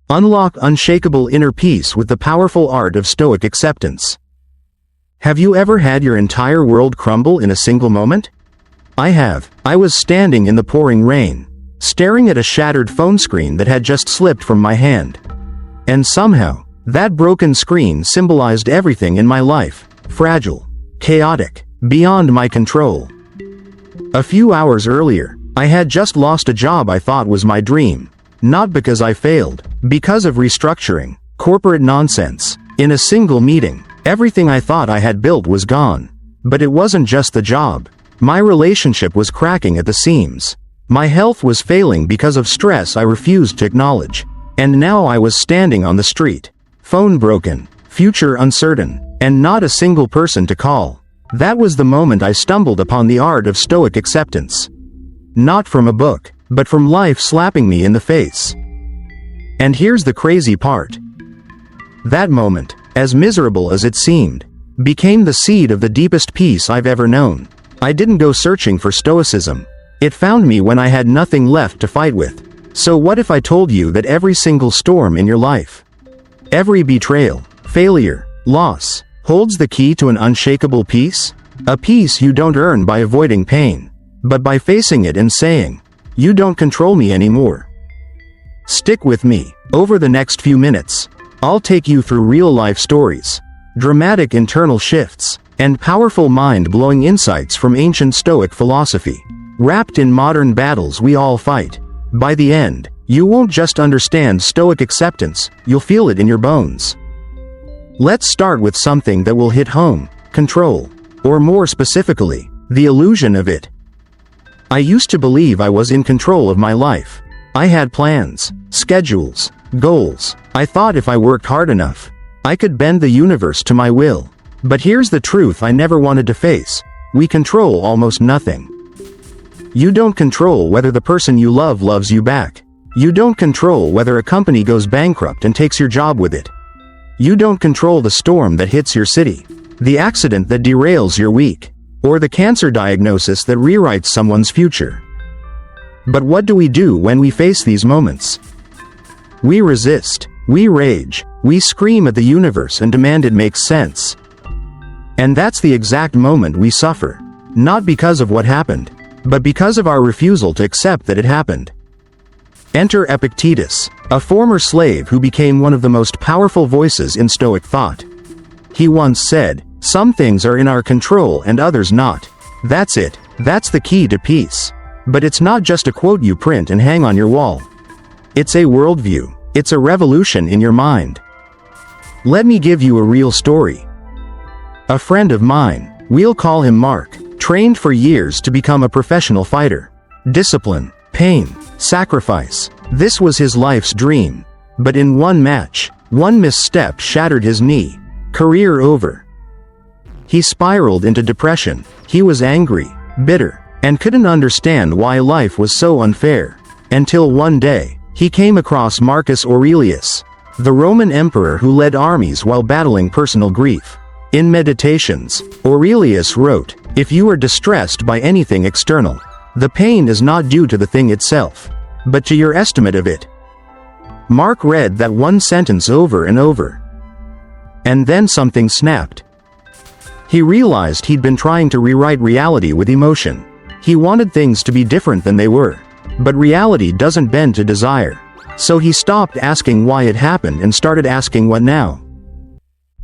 Unlock unshakable inner peace with the powerful art of Stoic acceptance. Have you ever had your entire world crumble in a single moment? I have. I was standing in the pouring rain, staring at a shattered phone screen that had just slipped from my hand. And somehow, that broken screen symbolized everything in my life: fragile, chaotic, beyond my control. A few hours earlier, I had just lost a job I thought was my dream. Not because I failed, because of restructuring, corporate nonsense. In a single meeting, everything I thought I had built was gone. But it wasn't just the job. My relationship was cracking at the seams. My health was failing because of stress I refused to acknowledge. And now I was standing on the street. Phone broken, future uncertain, and not a single person to call. That was the moment I stumbled upon the art of Stoic acceptance. Not from a book, but from life slapping me in the face. And here's the crazy part. That moment, as miserable as it seemed, became the seed of the deepest peace I've ever known. I didn't go searching for stoicism. It found me when I had nothing left to fight with. So what if I told you that every single storm in your life, every betrayal, failure, loss, holds the key to an unshakable peace? A peace you don't earn by avoiding pain, but by facing it and saying, "You don't control me anymore." Stick with me. Over the next few minutes, I'll take you through real-life stories, dramatic internal shifts, and powerful mind-blowing insights from ancient Stoic philosophy, wrapped in modern battles we all fight. By the end, you won't just understand Stoic acceptance, you'll feel it in your bones. Let's start with something that will hit home: control, or more specifically, the illusion of it. I used to believe I was in control of my life. I had plans, schedules, goals. I thought if I worked hard enough, I could bend the universe to my will. But here's the truth I never wanted to face: we control almost nothing. You don't control whether the person you love loves you back. You don't control whether a company goes bankrupt and takes your job with it. You don't control the storm that hits your city, the accident that derails your week, or the cancer diagnosis that rewrites someone's future. But what do we do when we face these moments? We resist, we rage, we scream at the universe and demand it makes sense. And that's the exact moment we suffer, not because of what happened, but because of our refusal to accept that it happened. Enter Epictetus, a former slave who became one of the most powerful voices in Stoic thought. He once said, "Some things are in our control and others not. That's it, that's the key to peace." But it's not just a quote you print and hang on your wall. It's a worldview. It's a revolution in your mind. Let me give you a real story. A friend of mine, we'll call him Mark, trained for years to become a professional fighter. Discipline, pain, sacrifice. This was his life's dream. But in one match, one misstep shattered his knee. Career over. He spiraled into depression. He was angry, bitter, and couldn't understand why life was so unfair. Until one day, he came across Marcus Aurelius, the Roman emperor who led armies while battling personal grief. In Meditations, Aurelius wrote, "If you are distressed by anything external, the pain is not due to the thing itself, but to your estimate of it." Mark read that one sentence over and over. And then something snapped. He realized he'd been trying to rewrite reality with emotion. He wanted things to be different than they were. But reality doesn't bend to desire. So he stopped asking why it happened and started asking what now.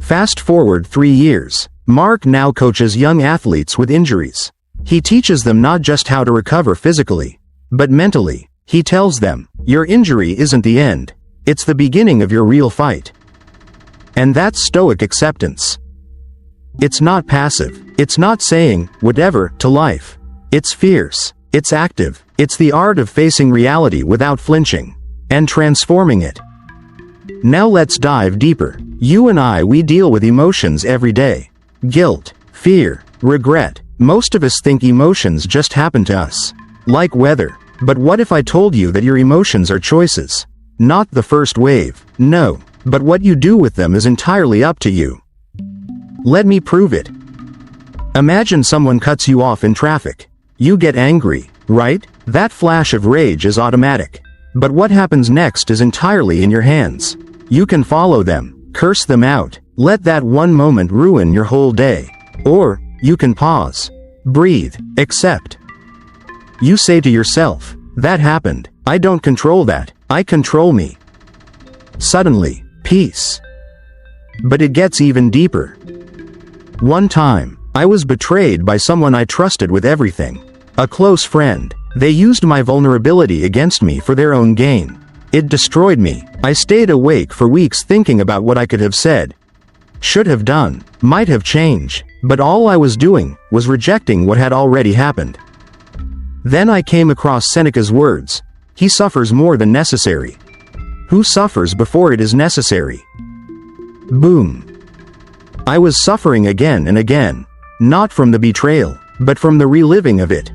Fast forward 3 years, Mark now coaches young athletes with injuries. He teaches them not just how to recover physically, but mentally. He tells them, your injury isn't the end. It's the beginning of your real fight. And that's Stoic acceptance. It's not passive. It's not saying, whatever, to life. It's fierce. It's active. It's the art of facing reality without flinching. And transforming it. Now let's dive deeper. You and I, we deal with emotions every day. Guilt, fear, regret. Most of us think emotions just happen to us. Like weather. But what if I told you that your emotions are choices? Not the first wave. No. But what you do with them is entirely up to you. Let me prove it. Imagine someone cuts you off in traffic. You get angry, right? That flash of rage is automatic. But what happens next is entirely in your hands. You can follow them, curse them out, let that one moment ruin your whole day. Or, you can pause, breathe, accept. You say to yourself, that happened, I don't control that, I control me. Suddenly, peace. But it gets even deeper. One time, I was betrayed by someone I trusted with everything. A close friend. They used my vulnerability against me for their own gain. It destroyed me. I stayed awake for weeks thinking about what I could have said, should have done, might have changed, but all I was doing was rejecting what had already happened. Then I came across Seneca's words, he suffers more than necessary. Who suffers before it is necessary? Boom. I was suffering again and again, not from the betrayal, but from the reliving of it.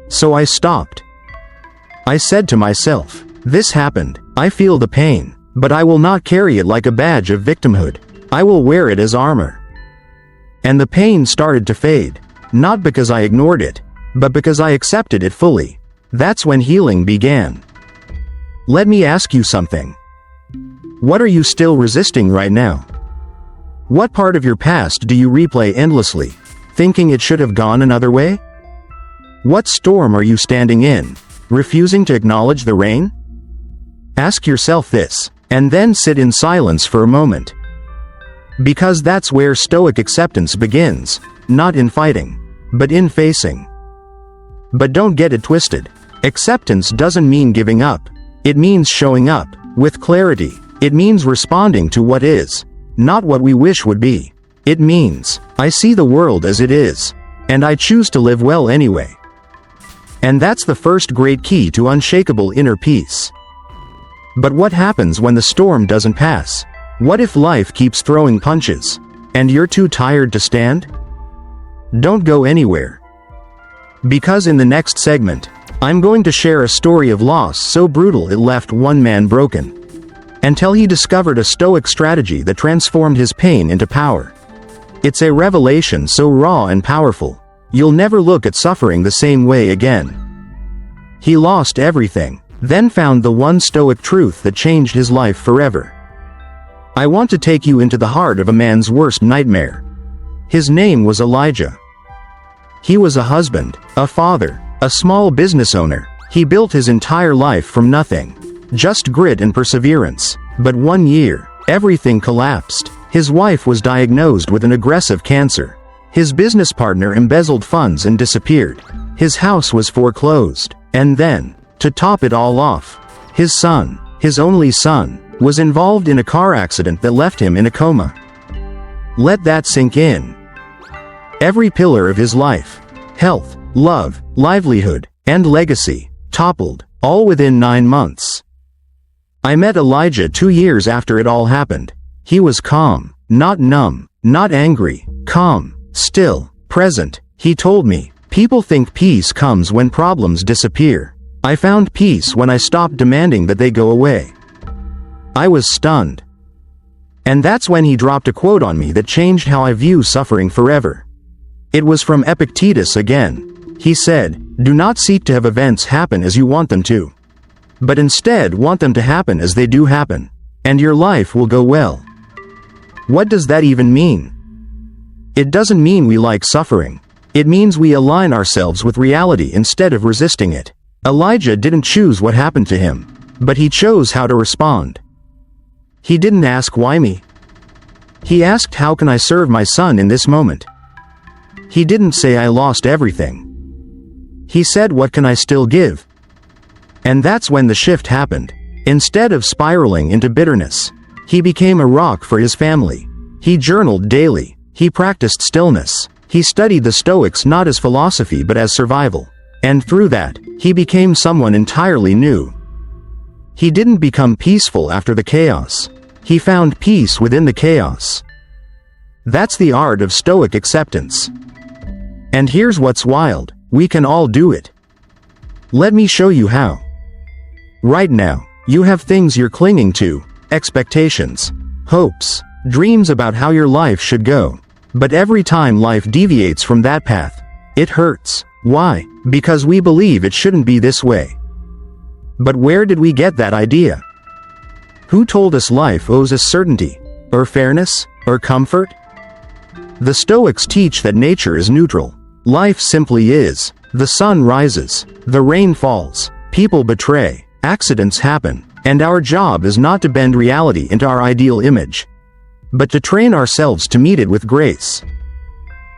So I stopped. I said to myself, this happened, I feel the pain, but I will not carry it like a badge of victimhood. I will wear it as armor. And the pain started to fade, not because I ignored it, but because I accepted it fully. That's when healing began. Let me ask you something. What are you still resisting right now? What part of your past do you replay endlessly, thinking it should have gone another way? What storm are you standing in, refusing to acknowledge the rain? Ask yourself this, and then sit in silence for a moment. Because that's where Stoic acceptance begins, not in fighting, but in facing. But don't get it twisted. Acceptance doesn't mean giving up. It means showing up, with clarity. It means responding to what is, not what we wish would be. It means, I see the world as it is, and I choose to live well anyway. And that's the first great key to unshakable inner peace. But what happens when the storm doesn't pass? What if life keeps throwing punches, and you're too tired to stand? Don't go anywhere. Because in the next segment, I'm going to share a story of loss so brutal it left one man broken, until he discovered a Stoic strategy that transformed his pain into power. It's a revelation so raw and powerful, you'll never look at suffering the same way again. He lost everything, then found the one Stoic truth that changed his life forever. I want to take you into the heart of a man's worst nightmare. His name was Elijah. He was a husband, a father, a small business owner. He built his entire life from nothing. Just grit and perseverance. But one year, everything collapsed. His wife was diagnosed with an aggressive cancer. His business partner embezzled funds and disappeared. His house was foreclosed. And then, to top it all off, his son, his only son, was involved in a car accident that left him in a coma. Let that sink in. Every pillar of his life, health, love, livelihood, and legacy, toppled, all within 9 months. I met Elijah 2 years after it all happened. He was calm, not numb, not angry, calm, still, present. He told me, people think peace comes when problems disappear. I found peace when I stopped demanding that they go away. I was stunned. And that's when he dropped a quote on me that changed how I view suffering forever. It was from Epictetus again. He said, do not seek to have events happen as you want them to, but instead want them to happen as they do happen, and your life will go well. What does that even mean? It doesn't mean we like suffering. It means we align ourselves with reality instead of resisting it. Elijah didn't choose what happened to him, but he chose how to respond. He didn't ask why me. He asked how can I serve my son in this moment. He didn't say I lost everything. He said what can I still give? And that's when the shift happened. Instead of spiraling into bitterness, he became a rock for his family. He journaled daily. He practiced stillness. He studied the Stoics not as philosophy but as survival. And through that, he became someone entirely new. He didn't become peaceful after the chaos. He found peace within the chaos. That's the art of Stoic acceptance. And here's what's wild. We can all do it. Let me show you how. Right now, you have things you're clinging to, expectations, hopes, dreams about how your life should go. But every time life deviates from that path, it hurts. Why? Because we believe it shouldn't be this way. But where did we get that idea? Who told us life owes us certainty, or fairness, or comfort? The Stoics teach that nature is neutral. Life simply is. The sun rises, the rain falls, people betray, accidents happen, and our job is not to bend reality into our ideal image, but to train ourselves to meet it with grace.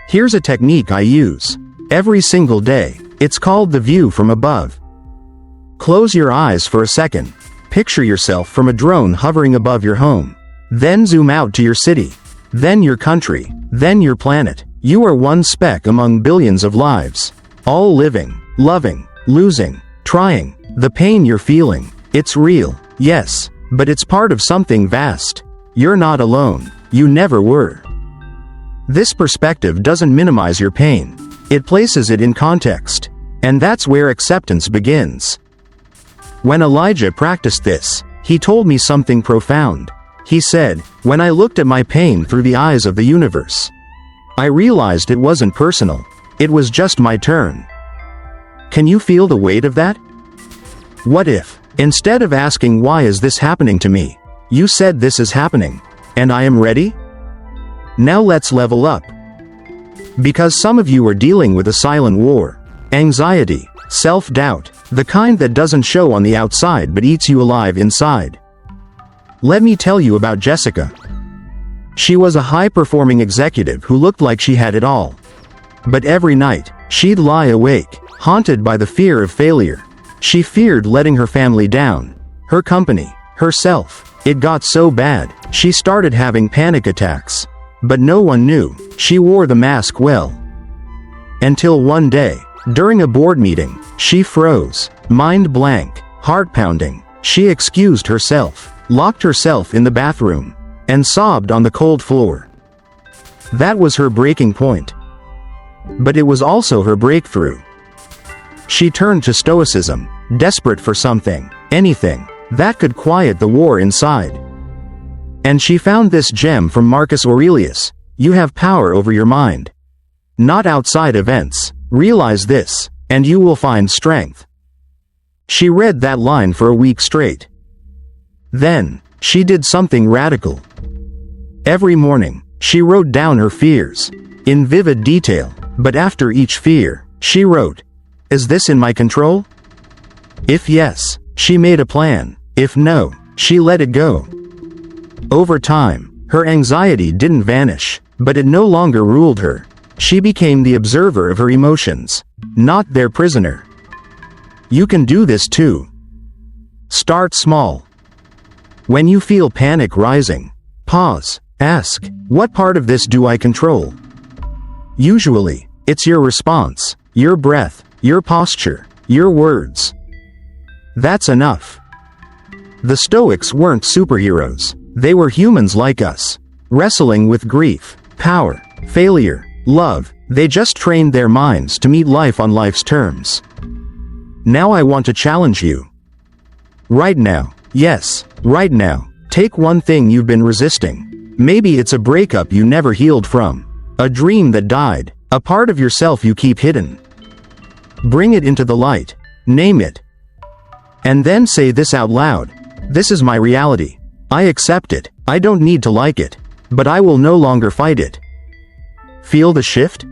Here's a technique I use every single day. It's called the view from above. Close your eyes for a second. Picture yourself from a drone hovering above your home. Then zoom out to your city, then your country, then your planet. You are one speck among billions of lives, all living, loving, losing, trying. The pain you're feeling, it's real, yes, but it's part of something vast. You're not alone. You never were. This perspective doesn't minimize your pain. It places it in context. And that's where acceptance begins. When Elijah practiced this, he told me something profound. He said, "When I looked at my pain through the eyes of the universe, I realized it wasn't personal. It was just my turn." Can you feel the weight of that? What if, instead of asking why is this happening to me, you said this is happening, and I am ready? Now let's level up. Because some of you are dealing with a silent war. Anxiety, self-doubt, the kind that doesn't show on the outside but eats you alive inside. Let me tell you about Jessica. She was a high-performing executive who looked like she had it all. But every night, she'd lie awake, haunted by the fear of failure. She feared letting her family down, her company, herself. It got so bad, she started having panic attacks. But no one knew. She wore the mask well. Until one day, during a board meeting, she froze, mind blank, heart pounding. She excused herself, locked herself in the bathroom, and sobbed on the cold floor. That was her breaking point. But it was also her breakthrough. She turned to Stoicism, desperate for something, anything, that could quiet the war inside. And she found this gem from Marcus Aurelius: you have power over your mind, not outside events. Realize this, and you will find strength. She read that line for a week straight. Then, she did something radical. Every morning, she wrote down her fears, in vivid detail, but after each fear, she wrote, "Is this in my control?" If yes, she made a plan. If no, she let it go. Over time, her anxiety didn't vanish, but it no longer ruled her. She became the observer of her emotions, not their prisoner. You can do this too. Start small. When you feel panic rising, pause, ask, what part of this do I control? Usually, it's your response, your breath, your posture, your words. That's enough. The Stoics weren't superheroes. They were humans like us, wrestling with grief, power, failure, love. They just trained their minds to meet life on life's terms. Now I want to challenge you. Right now, yes, right now, take one thing you've been resisting. Maybe it's a breakup you never healed from, a dream that died, a part of yourself you keep hidden. Bring it into the light, name it, and then say this out loud: this is my reality. I accept it. I don't need to like it, but I will no longer fight it. Feel the shift?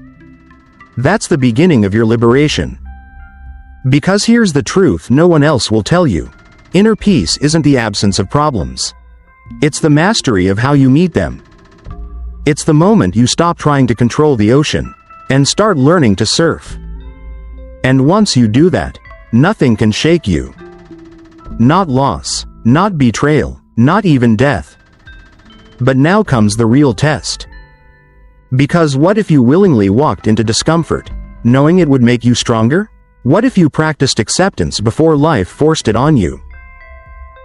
That's the beginning of your liberation. Because here's the truth no one else will tell you. Inner peace isn't the absence of problems. It's the mastery of how you meet them. It's the moment you stop trying to control the ocean and start learning to surf. And once you do that, nothing can shake you. Not loss, not betrayal, not even death. But now comes the real test. Because what if you willingly walked into discomfort, knowing it would make you stronger? What if you practiced acceptance before life forced it on you?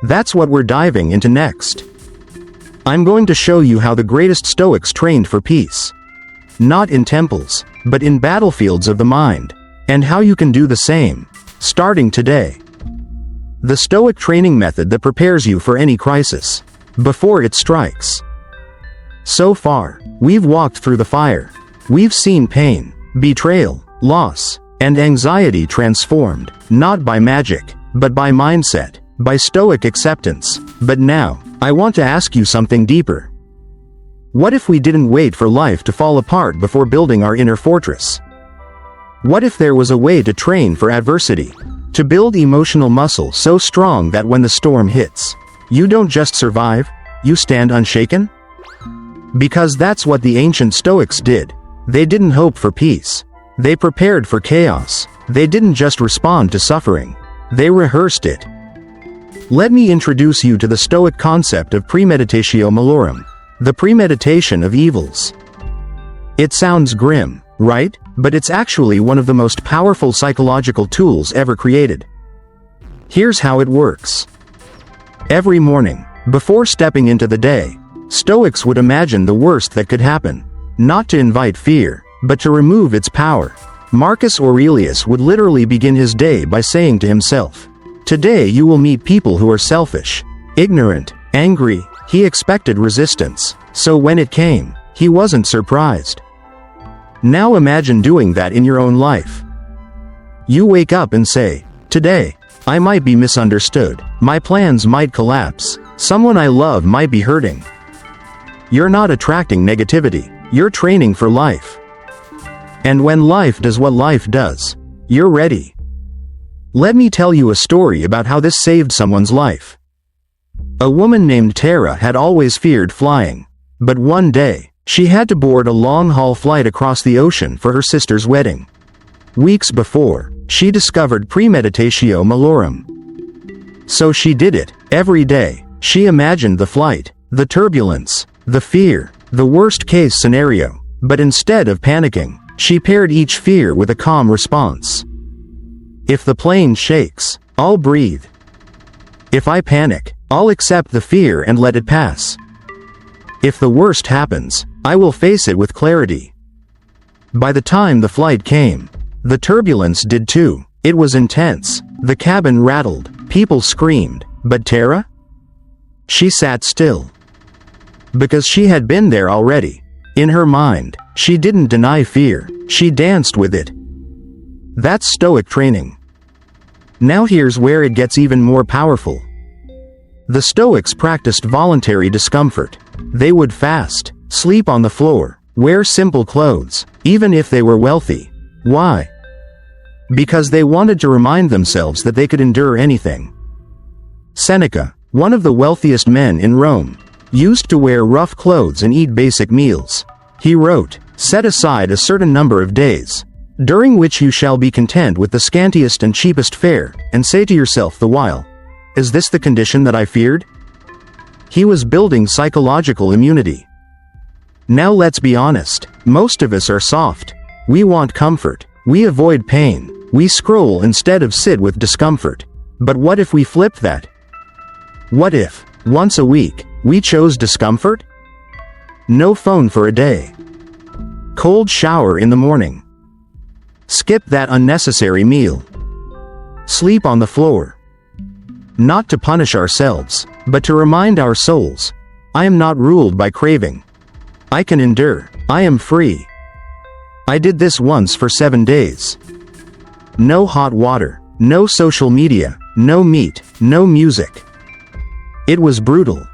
That's what we're diving into next. I'm going to show you how the greatest Stoics trained for peace. Not in temples, but in battlefields of the mind. And how you can do the same, starting today. The Stoic training method that prepares you for any crisis, before it strikes. So far, we've walked through the fire. We've seen pain, betrayal, loss, and anxiety transformed, not by magic, but by mindset, by Stoic acceptance. But now, I want to ask you something deeper. What if we didn't wait for life to fall apart before building our inner fortress? What if there was a way to train for adversity? To build emotional muscle so strong that when the storm hits, you don't just survive, you stand unshaken? Because that's what the ancient Stoics did. They didn't hope for peace. They prepared for chaos. They didn't just respond to suffering. They rehearsed it. Let me introduce you to the Stoic concept of premeditatio malorum, the premeditation of evils. It sounds grim, right? But it's actually one of the most powerful psychological tools ever created. Here's how it works. Every morning, before stepping into the day, Stoics would imagine the worst that could happen, not to invite fear, but to remove its power. Marcus Aurelius would literally begin his day by saying to himself, "Today you will meet people who are selfish, ignorant, angry." He expected resistance, so when it came, he wasn't surprised. Now imagine doing that in your own life. You wake up and say, "Today, I might be misunderstood, my plans might collapse, someone I love might be hurting." You're not attracting negativity, you're training for life. And when life does what life does, you're ready. Let me tell you a story about how this saved someone's life. A woman named Tara had always feared flying, but one day, she had to board a long-haul flight across the ocean for her sister's wedding. Weeks before, she discovered premeditatio malorum. So she did it, every day. She imagined the flight, the turbulence, the fear, the worst-case scenario, but instead of panicking, she paired each fear with a calm response. If the plane shakes, I'll breathe. If I panic, I'll accept the fear and let it pass. If the worst happens, I will face it with clarity. By the time the flight came, the turbulence did too. It was intense. The cabin rattled, people screamed, but Tara? She sat still. Because she had been there already. In her mind, she didn't deny fear, she danced with it. That's Stoic training. Now here's where it gets even more powerful. The Stoics practiced voluntary discomfort. They would fast, sleep on the floor, wear simple clothes, even if they were wealthy. Why? Because they wanted to remind themselves that they could endure anything. Seneca, one of the wealthiest men in Rome, used to wear rough clothes and eat basic meals. He wrote, "Set aside a certain number of days, during which you shall be content with the scantiest and cheapest fare, and say to yourself the while, 'Is this the condition that I feared?'" He was building psychological immunity. Now let's be honest, most of us are soft. We want comfort. We avoid pain. We scroll instead of sit with discomfort. But what if we flipped that? What if, once a week, we chose discomfort? No phone for a day. Cold shower in the morning. Skip that unnecessary meal. Sleep on the floor. Not to punish ourselves, but to remind our souls, I am not ruled by craving. I can endure. I am free. I did this once for 7 days. No hot water, no social media, no meat, no music. It was brutal.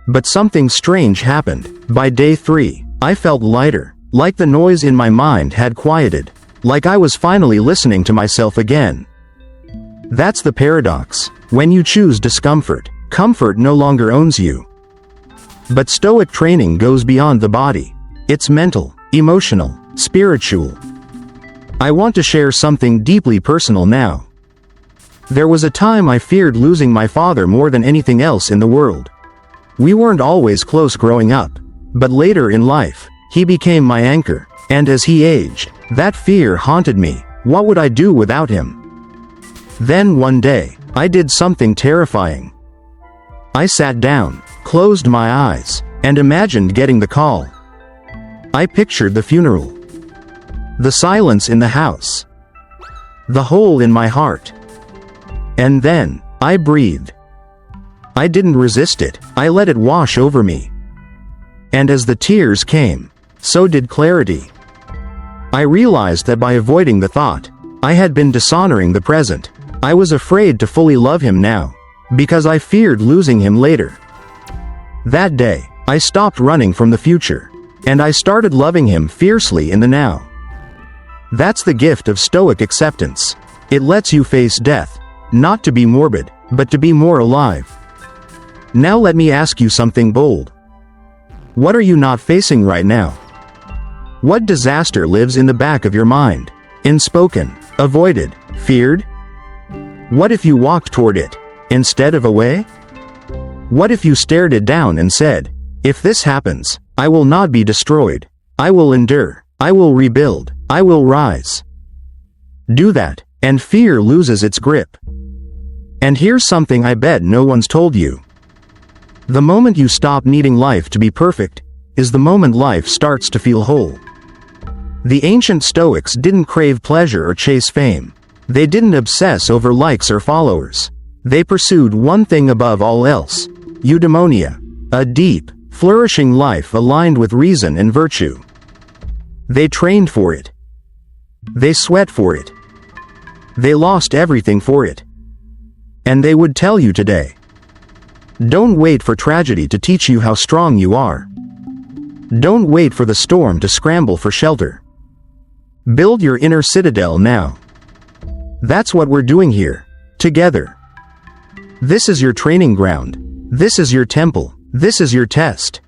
But something strange happened. By day 3, I felt lighter, like the noise in my mind had quieted, like I was finally listening to myself again. That's the paradox. When you choose discomfort, comfort no longer owns you. But Stoic training goes beyond the body. It's mental, emotional, spiritual. I want to share something deeply personal now. There was a time I feared losing my father more than anything else in the world. We weren't always close growing up, but later in life, he became my anchor, and as he aged, that fear haunted me. What would I do without him? Then one day, I did something terrifying. I sat down, closed my eyes, and imagined getting the call. I pictured the funeral. The silence in the house. The hole in my heart. And then, I breathed. I didn't resist it, I let it wash over me. And as the tears came, so did clarity. I realized that by avoiding the thought, I had been dishonoring the present. I was afraid to fully love him now, because I feared losing him later. That day, I stopped running from the future, and I started loving him fiercely in the now. That's the gift of Stoic acceptance. It lets you face death, not to be morbid, but to be more alive. Now let me ask you something bold. What are you not facing right now? What disaster lives in the back of your mind? Unspoken, avoided, feared? What if you walked toward it, instead of away? What if you stared it down and said, "If this happens, I will not be destroyed. I will endure. I will rebuild. I will rise." Do that, and fear loses its grip. And here's something I bet no one's told you. The moment you stop needing life to be perfect, is the moment life starts to feel whole. The ancient Stoics didn't crave pleasure or chase fame. They didn't obsess over likes or followers. They pursued one thing above all else: eudaimonia, a deep, flourishing life aligned with reason and virtue. They trained for it. They sweat for it. They lost everything for it. And they would tell you today. Don't wait for tragedy to teach you how strong you are. Don't wait for the storm to scramble for shelter. Build your inner citadel now. That's what we're doing here, together. This is your training ground. This is your temple. This is your test.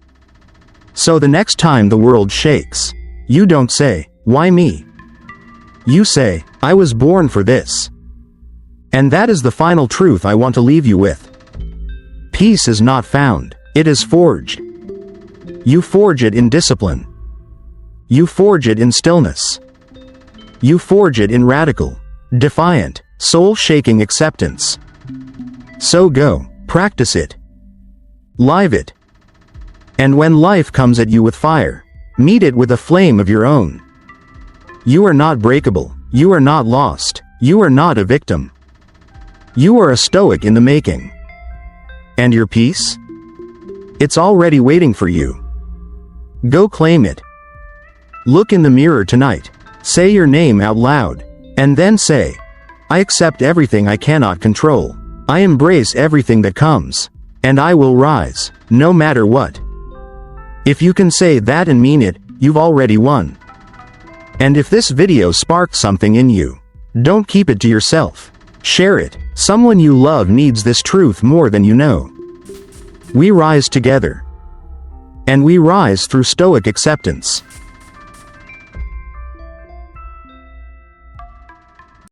So the next time the world shakes, you don't say, "Why me?" You say, "I was born for this." And that is the final truth I want to leave you with. Peace is not found, it is forged. You forge it in discipline. You forge it in stillness. You forge it in radical, defiant, soul-shaking acceptance. So go, practice it. Live it. And when life comes at you with fire, meet it with a flame of your own. You are not breakable, you are not lost, you are not a victim. You are a Stoic in the making. And your peace? It's already waiting for you. Go claim it. Look in the mirror tonight, say your name out loud, and then say, "I accept everything I cannot control. I embrace everything that comes, and I will rise, no matter what." If you can say that and mean it, you've already won. And if this video sparked something in you, don't keep it to yourself. Share it. Someone you love needs this truth more than you know. We rise together. And we rise through Stoic acceptance.